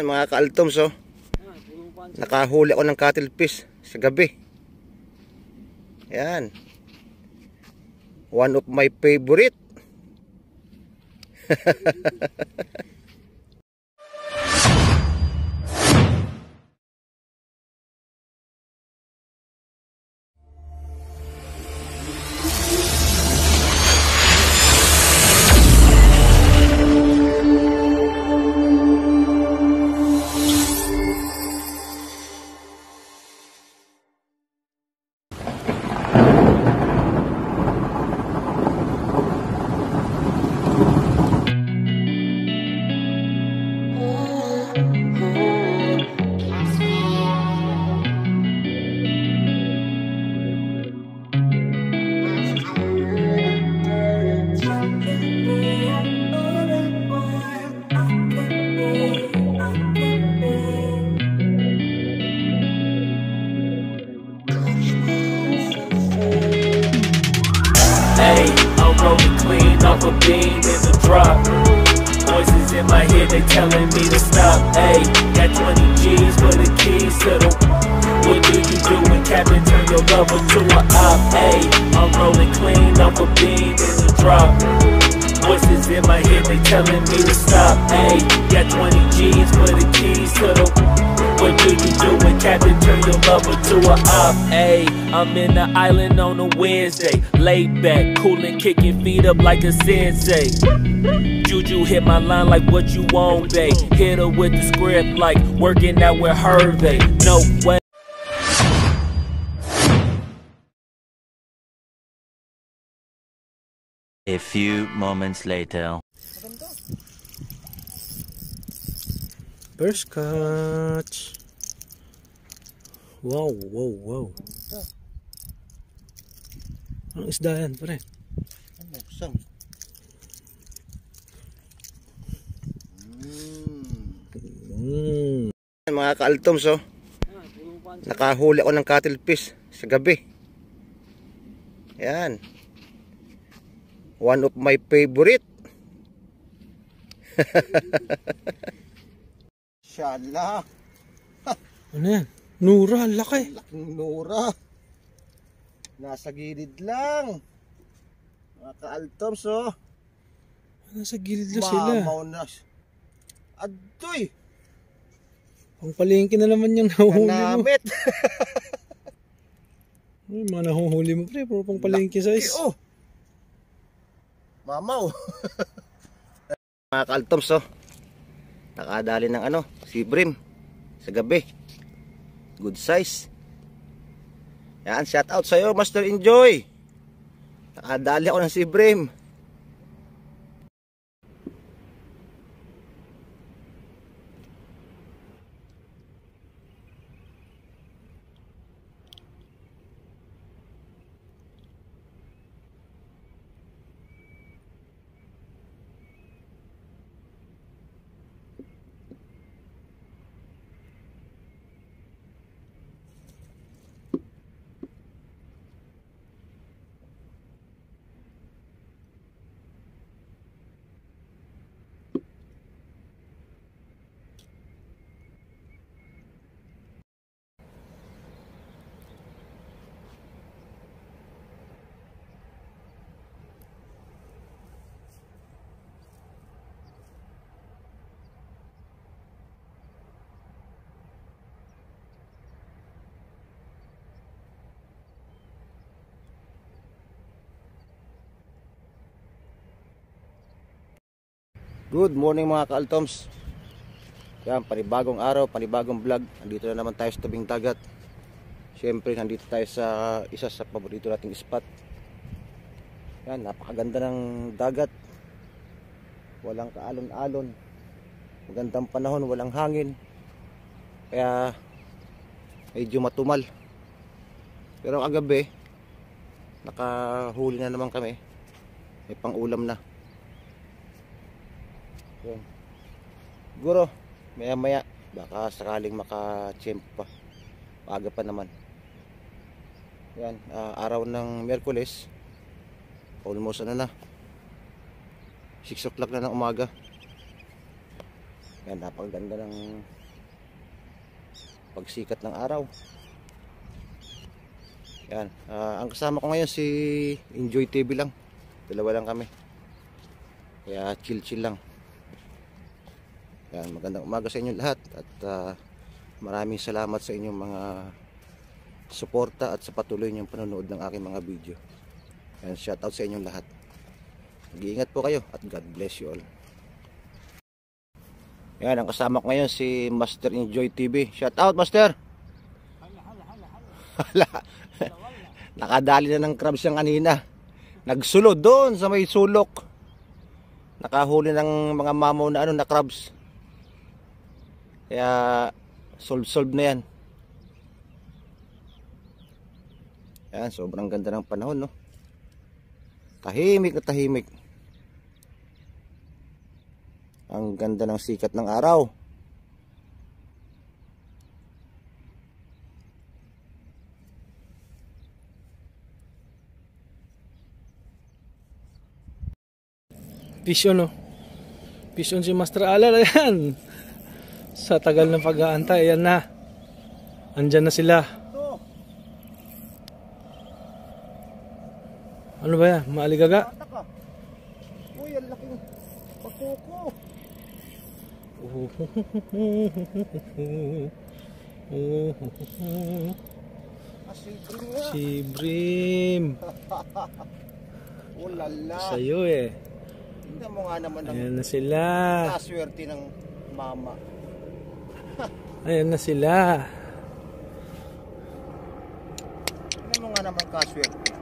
Mga ka-altoms, oh, nakahuli ako ng cuttlefish sa gabi. Yan, one of my favorite. I'm rolling clean off a bean in the drop. Voices in my head, they telling me to stop. Ayy, got 20 G's for the keys to the. What do you do when Captain turn your lover to a op? Ayy, I'm rolling clean off a bean in the drop. Voices in my head, they telling me to stop. Ayy, got 20 G's for the keys to the. What do you do when Captain turn your lover to a op? Ayy, I'm in the island on a Wednesday, laid back, coolin', kicking feet up like a sensei. Juju hit my line like what you want, babe. Hit her with the script like working out with Hervey. No way. A few moments later. First catch. Wow, wow, wow. Anong isda yan, pare? Ano? Sang? Mga ka-altoms, oh, nakahuli ako ng cuttlefish sa gabi. Yan, one of my favorite. Shala. Ano yan? Nura, laki. Laking nura. Nasa gilid lang. Mga ka-altoms, oh. Nasa gilid na sila. Mamaw na. Adoy. Ang palengke na naman yung nahuhuli mo. Kanamit. Ay, mga nahuhuli mo, pre. Puro pang palengke size. Oh. Mamaw. Mga ka-altoms, oh, nakadali ng ano, si Brim sa gabi. Good size. Yan, shout out sa'yo, Master Enjoy. Nakadali ako ng si Brim. Good morning mga ka-altoms. Yan, panibagong araw, panibagong vlog. Nandito na naman tayo sa tabing dagat. Siyempre, nandito tayo sa isa sa paborito nating spot. Yan, napakaganda ng dagat. Walang kaalon-alon. Magandang panahon, walang hangin. Kaya medyo matumal. Pero kagabi, nakahuli na naman kami. May pang-ulam na. Yan. Siguro maya maya baka sakaling maka-chimp pa. Aga pa naman. Yan, araw ng Miyerkules. Almost ano na, 6 o'clock na ng umaga. Yan, napakaganda ng pagsikat ng araw. Yan, ang kasama ko ngayon si Enjoy TV lang. Dalawa lang kami. Kaya chill lang. Yan, magandang umaga sa inyo lahat. At maraming salamat sa inyong mga suporta at sa patuloy niyong panonood ng aking mga video. Yan, shout out sa inyong lahat. Mag-iingat po kayo at God bless you all. Yan, ang kasama ko ngayon si Master Enjoy TV. Shout out, Master! Hala. Nakadali na ng crabs yung kanina. Nagsulod doon sa may sulok. Nakahuli ng mga mamaw na na crabs. Kaya solve na yan. Yan, sobrang ganda ng panahon, no? Tahimik na tahimik. Ang ganda ng sikat ng araw. Vision, no? Vision si Master Alan, ayan. Sa tagal ng pag-aantay, ayan na. Andyan na sila. Ano ba yan? Maaligaga? Uy, ang laking pagkuko. Si Brim. Oh lala. Sa'yo eh. Tingnan mo nga naman ang Ayan na sila. kaswerte ng mama. Ayan na sila. Tingnan mo nga naman kaswerte.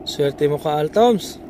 Swerte mo ka, Altoms.